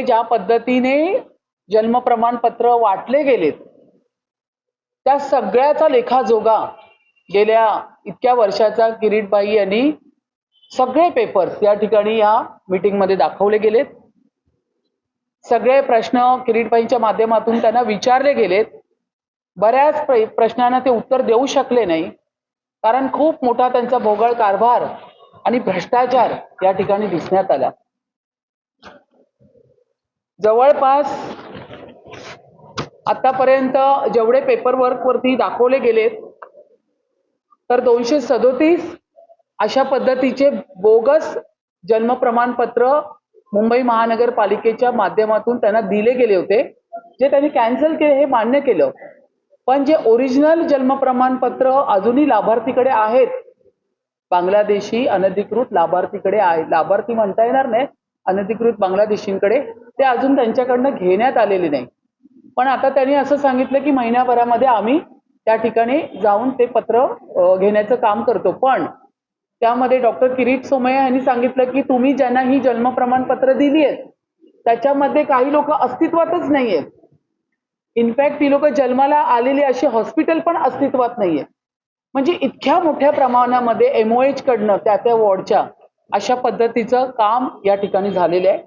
ज्या पद्धतीने जन्म प्रमाणपत्र वाटले गेलेत त्या सगळ्याचा लेखाजोगा गेल्या इतक्या वर्षाचा किरीटबाई यांनी सगळे पेपर्स या ठिकाणी या मीटिंगमध्ये दाखवले गेलेत। सगळे प्रश्न किरीटबाईंच्या माध्यमातून त्यांना विचारले गेलेत। बऱ्याच प्रश्नांना ते उत्तर देऊ शकले नाही, कारण खूप मोठा त्यांचा भोगळ कारभार आणि भ्रष्टाचार या ठिकाणी दिसण्यात आला। जवळपास आतापर्यंत जेवढे पेपरवर्क वरती दाखवले गेलेत तर 237 अशा पद्धतीचे बोगस जन्म प्रमाणपत्र मुंबई महानगरपालिकेच्या माध्यमातून त्यांना दिले गेले होते, जे त्यांनी कॅन्सल केले हे मान्य केलं। पण जे ओरिजिनल जन्म प्रमाणपत्र अजूनही लाभार्थीकडे आहेत, बांगलादेशी अनधिकृत लाभार्थीकडे आहे, लाभार्थी म्हणता येणार नाही, अनधिकृत बांगलादेशींकडे ते अजून त्यांच्याकडनं घेण्यात आलेले नाही। पण आता त्यांनी असं सांगितलं की महिन्याभरामध्ये आम्ही त्या ठिकाणी जाऊन ते पत्र घेण्याचं काम करतो। पण त्यामध्ये डॉक्टर किरीट सोमय्या यांनी सांगितलं की तुम्ही ज्यांना ही जन्म प्रमाणपत्र दिली आहेत त्याच्यामध्ये काही लोक अस्तित्वातच नाहीयेत। इनफॅक्ट ती लोक जन्माला आलेली अशी हॉस्पिटल पण अस्तित्वात नाहीये। म्हणजे इतक्या मोठ्या प्रमाणामध्ये MOH कडनं त्या वॉर्डच्या अशा पद्धतीचं काम या ठिकाणी झालेलं आहे।